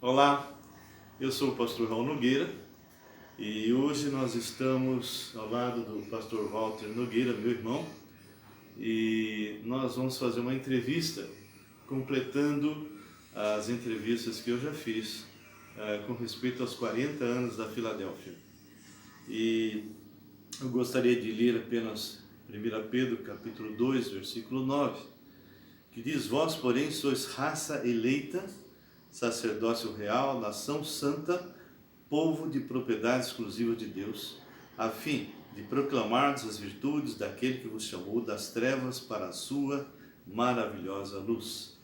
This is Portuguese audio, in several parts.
Olá, eu sou o pastor Raul Nogueira e hoje nós estamos ao lado do pastor Walter Nogueira, meu irmão, e nós vamos fazer uma entrevista completando as entrevistas que eu já fiz com respeito aos 40 anos da Filadélfia. E eu gostaria de ler apenas 1 Pedro capítulo 2, versículo 9, que diz: Vós, porém, sois raça eleita, sacerdócio real, nação santa, povo de propriedade exclusiva de Deus, a fim de proclamardes as virtudes daquele que vos chamou das trevas para a sua maravilhosa luz.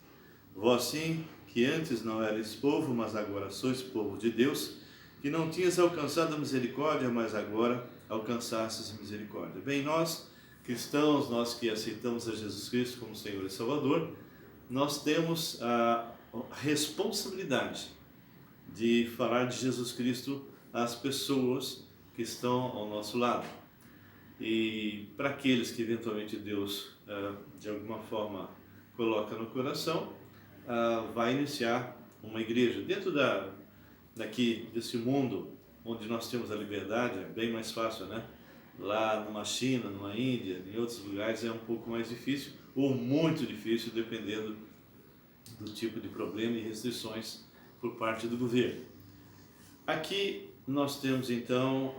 Vós sim, que antes não erais povo, mas agora sois povo de Deus, que não tinhas alcançado a misericórdia, mas agora alcançastes a misericórdia. Bem, nós cristãos, nós que aceitamos a Jesus Cristo como Senhor e Salvador, nós temos a responsabilidade de falar de Jesus Cristo às pessoas que estão ao nosso lado. E para aqueles que eventualmente Deus de alguma forma coloca no coração, vai iniciar uma igreja dentro daqui desse mundo onde nós temos a liberdade. É bem mais fácil, né? Lá numa China, numa Índia, em outros lugares é um pouco mais difícil ou muito difícil, dependendo do tipo de problema e restrições por parte do governo. Aqui nós temos então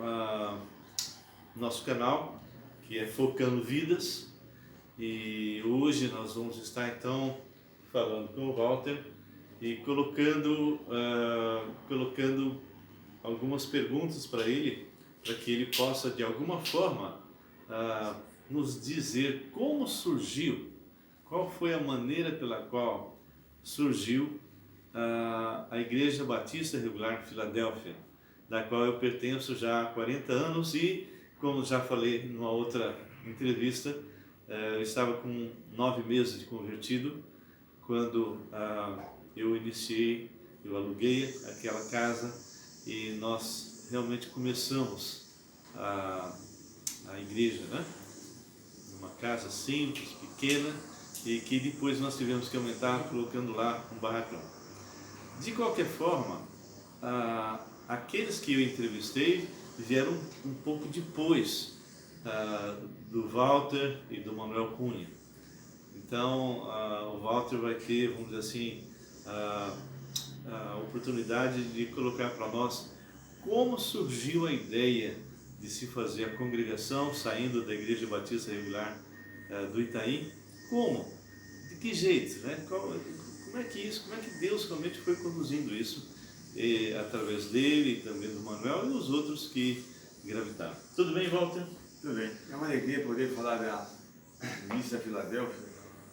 nosso canal, que é Focando Vidas, e hoje nós vamos estar então falando com o Walter e colocando algumas perguntas para ele, para que ele possa de alguma forma nos dizer como surgiu, qual foi a maneira pela qual surgiu a Igreja Batista Regular Filadélfia, da qual eu pertenço já há 40 anos e, como já falei numa outra entrevista, eu estava com 9 meses de convertido quando eu aluguei aquela casa e nós realmente começamos a igreja, né? Uma casa simples, pequena, e que depois nós tivemos que aumentar colocando lá um barracão. De qualquer forma, aqueles que eu entrevistei vieram um pouco depois do Walter e do Manuel Cunha. Então, o Walter vai ter, vamos dizer assim, a oportunidade de colocar para nós como surgiu a ideia de se fazer a congregação saindo da Igreja Batista Regular do Itaim. Como? De que jeito, né? Como é que Deus realmente foi conduzindo isso através dele e também do Manuel e os outros que gravitaram. Tudo bem, Walter? Tudo bem. É uma alegria poder falar da missa da Filadélfia.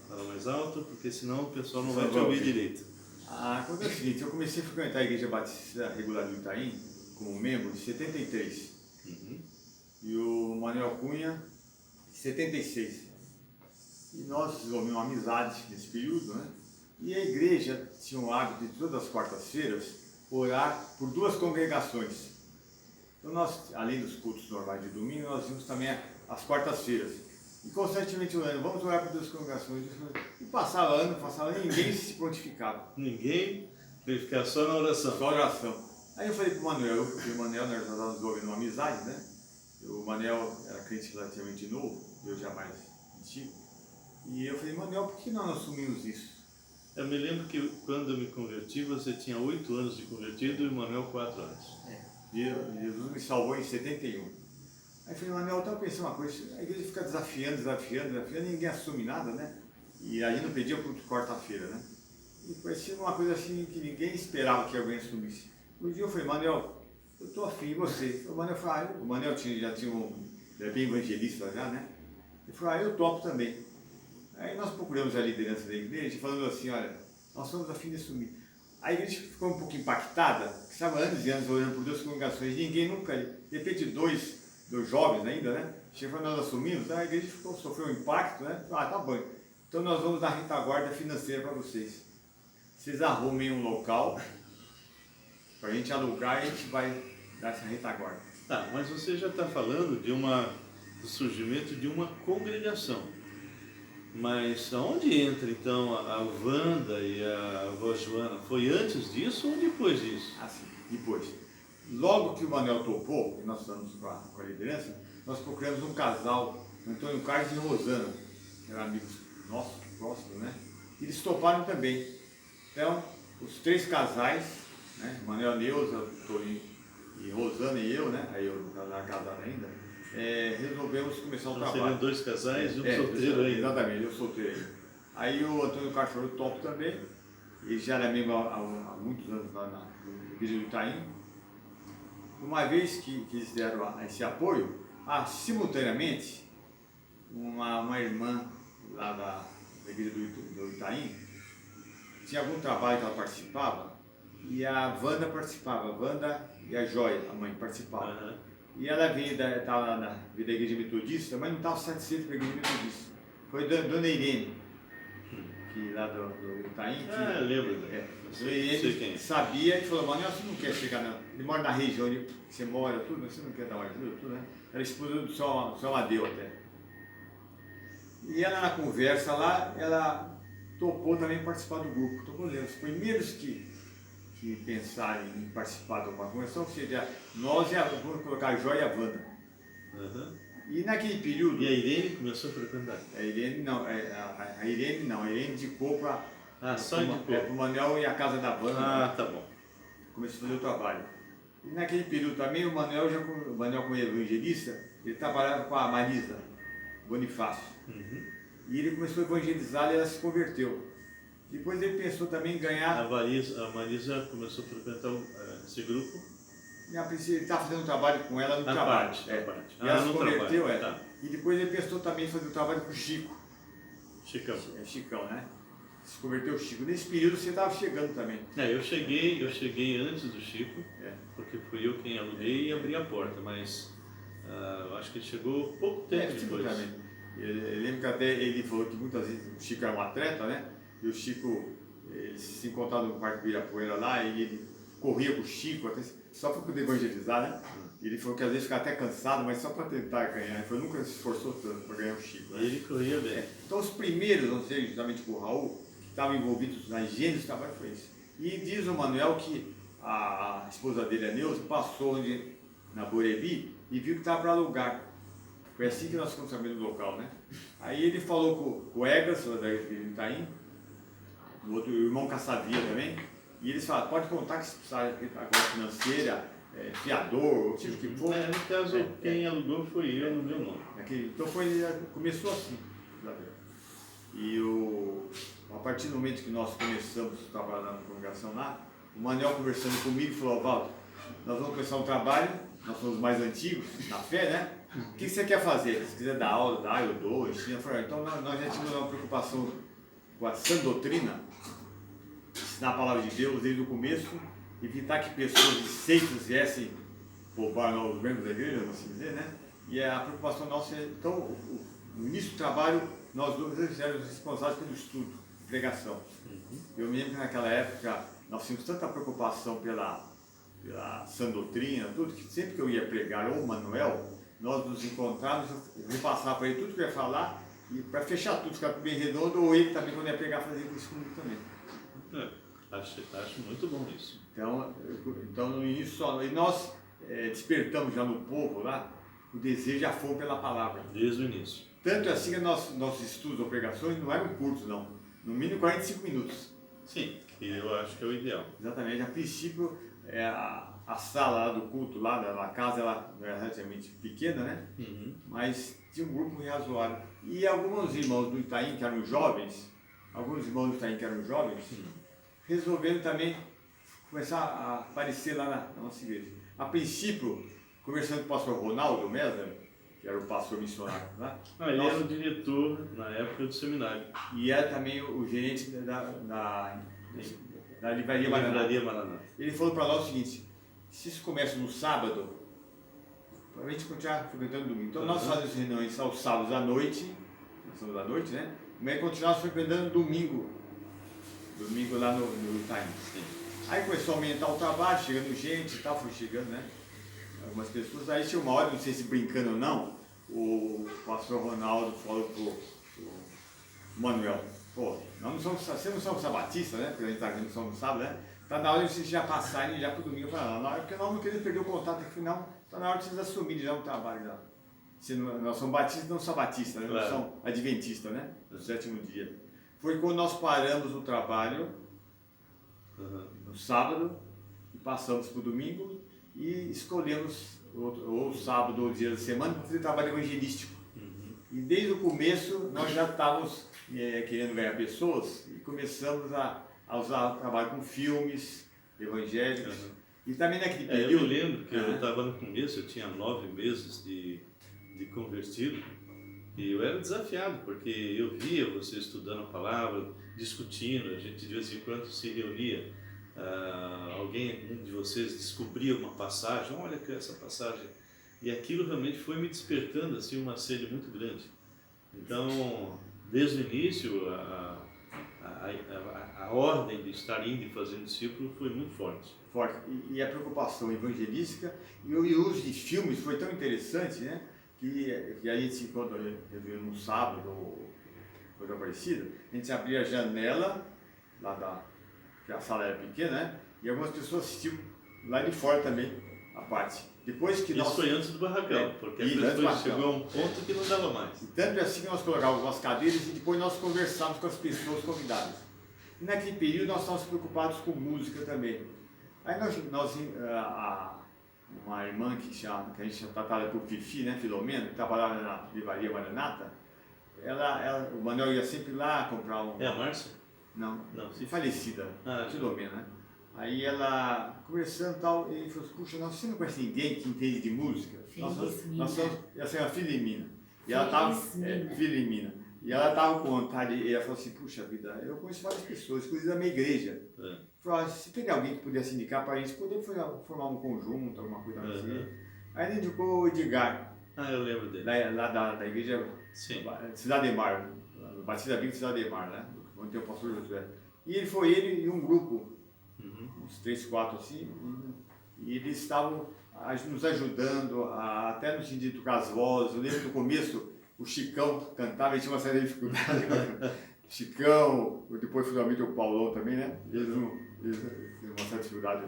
Fala mais alto, porque senão o pessoal não vai te ouvir direito. Acontece o seguinte, eu comecei a frequentar a Igreja Batista Regular do Itaim como membro em 73. E o Manuel Cunha em 76. E nós desenvolvemos uma amizade nesse período, né? E a igreja tinha o hábito de todas as quartas-feiras orar por 2 congregações. Então nós, além dos cultos normais de domingo, nós vimos também as quartas-feiras. E constantemente orando, vamos orar por 2 congregações. E passava ano, e ninguém se prontificava. Ninguém veio ficar só na oração. Só oração. Aí eu falei para o Manuel, porque o Manuel, nós estávamos desenvolvendo uma amizade, né? O Manuel era crente relativamente novo, eu já mais antigo. E eu falei, Manuel, por que nós não assumimos isso? Eu me lembro que quando eu me converti, você tinha 8 anos de convertido e o Manuel 4 anos. Jesus me salvou em 71. Aí eu falei, Manuel, eu estava pensando uma coisa, a igreja fica desafiando, ninguém assume nada, né? E aí não pedia por quarta-feira, né? E parecia uma coisa assim que ninguém esperava que alguém assumisse. Um dia eu falei, Manuel, eu estou afim de você. O Manuel falou, o Manuel já tinha era bem evangelista já, né? Ele falou, eu topo também. Aí nós procuramos a liderança da igreja, falando assim, olha, nós somos a fim de assumir. A igreja ficou um pouco impactada, estava anos e anos orando por 2 congregações, ninguém nunca, de repente 2 jovens ainda, né? Chegou nós assumimos, a igreja sofreu um impacto, né? Tá bom, então nós vamos dar retaguarda financeira para vocês. Vocês arrumem um local para a gente alugar e a gente vai dar essa retaguarda. Tá, mas você já está falando do surgimento de uma congregação. Mas aonde entra então a Wanda e a avó Joana? Foi antes disso ou depois disso? Assim, depois. Logo que o Manuel topou, nós estamos com a liderança, nós procuramos um casal, Antônio Carlos e Rosana, que eram amigos nossos, próximos, né? E eles toparam também. Então, os 3 casais, né? Manuel, Neuza, Torinho e Rosana e eu, né? Aí eu não estava casado ainda, resolvemos começar um Então trabalho. seriam 2 casais e um solteiro aí. Exatamente, eu solteiro aí. Aí o Antônio Carlos falou top também, ele já era membro há muitos anos lá na Igreja do Itaim. Uma vez que eles deram esse apoio, simultaneamente, uma irmã lá da Igreja do Itaim, tinha algum trabalho que ela participava, e a Wanda participava, a Wanda e a Joia, a mãe, participavam. Aham. E ela estava lá veio da Igreja Metodista, mas não estava satisfeita com a Igreja Metodista. Foi Dona Irene, que lá do Itaim. Eu lembro. Ele sabia e falou: Manuel, você não quer chegar não. Ele mora na região onde você mora, tudo, você não quer dar uma ajuda, tudo, né? Era esposa do São Amadeu até. E ela na conversa lá, ela topou também participar do grupo. Topou os primeiros que pensarem em participar de uma convenção, seria nós vamos colocar a Joia e a Wanda. Uhum. E naquele período. E a Irene começou a frequentar? A Irene não, a Irene indicou para o Manuel e a casa da Wanda. Ah, tá bom. Começou a fazer o trabalho. E naquele período também o Manuel como evangelista, ele trabalhava com a Marisa Bonifácio. Uhum. E ele começou a evangelizar e ela se converteu. Depois ele pensou também em ganhar. A Marisa começou a frequentar esse grupo? Ele estava fazendo um trabalho com ela no trabalho. Parte. E ela se converteu, Tá. E depois ele pensou também em fazer o trabalho com o Chico. Chicão, né? Se converteu o Chico. Nesse período você estava chegando também. Eu cheguei antes do Chico, porque fui eu quem aluguei e abri a porta, mas eu acho que ele chegou pouco tempo depois. Eu lembro que até ele falou que muitas vezes o Chico era um atleta, né? E o Chico, eles se encontraram no Parque Ibirapuera lá e ele corria com o Chico, até, só para poder evangelizar, né? Ele falou que às vezes ficava até cansado, mas só para tentar ganhar. Ele falou, nunca se esforçou tanto para ganhar o Chico. Né? Ele corria bem. Então os primeiros, não sei, justamente com o Raul, que estavam envolvidos na higiene do trabalho foi isso. E diz o Manuel que a esposa dele, a Neuza, passou na Borebi e viu que estava para alugar. Foi assim que nós ficamos sabendo do local, né? Aí ele falou com o Egas, da Itaim, o outro o irmão Caçavia também, e eles falaram, pode contar que se precisar de agora financeira, fiador, o tipo que for. No caso, quem alugou foi eu no meu nome. Então começou assim. E a partir do momento que nós começamos a trabalhar na congregação lá, o Manuel conversando comigo falou, Valdo, nós vamos começar um trabalho, nós somos mais antigos na fé, né? O que você quer fazer? Se quiser dar aula, eu dou, ensino. Então nós já tínhamos uma preocupação com a sã doutrina, ensinar a palavra de Deus desde o começo, evitar que pessoas de seitas viessem roubar os membros da igreja, vamos assim dizer, né? E a preocupação nossa é, então, no início do trabalho, nós dois éramos responsáveis pelo estudo, pregação. Uhum. Eu me lembro que naquela época nós tínhamos tanta preocupação pela sã doutrina, tudo, que sempre que eu ia pregar, ou o Manuel, nós nos encontrávamos, eu repassava para ele tudo que eu ia falar, e para fechar tudo, ficar bem redondo, ou ele também, quando ia pregar, fazia isso comigo também. Acho muito bom isso. Então no início, e nós despertamos já no povo lá, o desejo já foi pela palavra. Desde o início. Tanto assim que nossos estudos ou pregações não eram curtos, não. No mínimo 45 minutos. Sim, que eu acho que é o ideal. Exatamente. A princípio, a sala lá do culto, lá da casa, ela era relativamente pequena, né? Uhum. Mas tinha um grupo razoável. E alguns irmãos do Itaim, que eram jovens, resolveram também começar a aparecer lá na nossa igreja. A princípio, conversando com o pastor Ronaldo Mesa, que era o pastor missionário lá. Ele era o diretor, na época, do seminário. E era também o gerente da Livraria Maranata. Ele falou para nós o seguinte, se isso começa no sábado, para a gente continuar frequentando no domingo. Então nós fazemos reuniões aos sábados à noite, né? Mas continuamos frequentando domingo lá no Itaim. Aí começou a aumentar o trabalho, chegando gente e tal, foi chegando, né? Algumas pessoas. Aí tinha uma hora, não sei se brincando ou não, o pastor Ronaldo falou pro Manuel, pô, nós não somos, vocês não somos sabatistas, né? Porque a gente está aqui no São Sábado, né? Está na hora de vocês já passarem já para o domingo. Eu falei, não, porque nós não queremos perder o contato aqui, não. Está na hora de vocês assumirem já o trabalho. Já. Nós somos batistas, não sabatistas, né? Nós somos adventistas, né? No sétimo dia. Foi quando nós paramos o trabalho no sábado e passamos para o domingo e escolhemos ou sábado ou dia da semana para fazer trabalho evangelístico. E desde o começo nós já estávamos querendo ganhar pessoas e começamos a usar o trabalho com filmes evangélicos. E também naquele período... Eu lembro que eu estava no começo, eu tinha 9 meses de convertido e eu era desafiado, porque eu via você estudando a palavra, discutindo, a gente de vez em quando se reunia, um de vocês descobria uma passagem, olha que essa passagem, e aquilo realmente foi me despertando assim, uma sede muito grande. Então, desde o início, a ordem de estar indo e fazendo discípulo foi muito forte. E a preocupação evangelística e o uso de filmes foi tão interessante, né? Que a gente se encontra no sábado ou coisa parecida, a gente abria a janela lá que a sala era pequena, né? E algumas pessoas assistiam lá de fora também a parte. Depois que Isso foi antes do barracão, porque depois chegou a um ponto que não dava mais. E tanto assim que nós colocávamos umas cadeiras e depois nós conversávamos com as pessoas convidadas. E naquele período nós estávamos preocupados com música também. Aí uma irmã que a gente tratava por Fifi, né, Filomena, que trabalhava na livraria Maranata, o Manuel ia sempre lá comprar um... É a Márcia? Não, falecida, Filomena, né? Aí ela, conversando e tal, e falou assim, puxa, você não conhece ninguém que entende de música? Nós somos a Filimina. E ela estava... Filimina. E ela estava com vontade, e ela falou assim, puxa vida, eu conheço várias pessoas, inclusive da minha igreja. Falou, se tem alguém que pudesse indicar para a gente poder formar um conjunto, alguma coisa assim. Aí ele indicou o Edgar. Eu lembro dele. Lá da igreja Cidade de Mar, Batista Bíblica de Cidade de Mar, né? Onde tem o pastor Josué. E ele e um grupo, uns 3, 4 assim, e eles estavam nos ajudando, até no sentido de tocar as vozes. Eu lembro que no começo o Chicão cantava e tinha uma série de dificuldades. Chicão, depois finalmente o Paulão também, né? Eles tinham uma certa dificuldade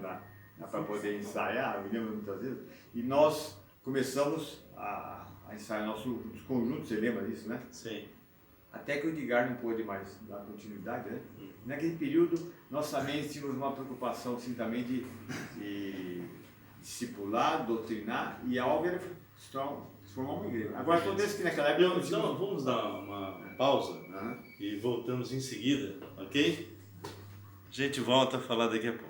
para poder ensaiar, me lembro muitas vezes. E nós começamos a ensaiar nossos conjuntos, você lembra disso, né? Sim. Até que o Edgar não pôde mais dar continuidade, né? Naquele período, nós também tínhamos uma preocupação assim, também de discipular, doutrinar, e a obra era se formar uma igreja. Agora, toda vez que naquela época... Vamos dar uma pausa e voltamos em seguida, ok? A gente volta a falar daqui a pouco.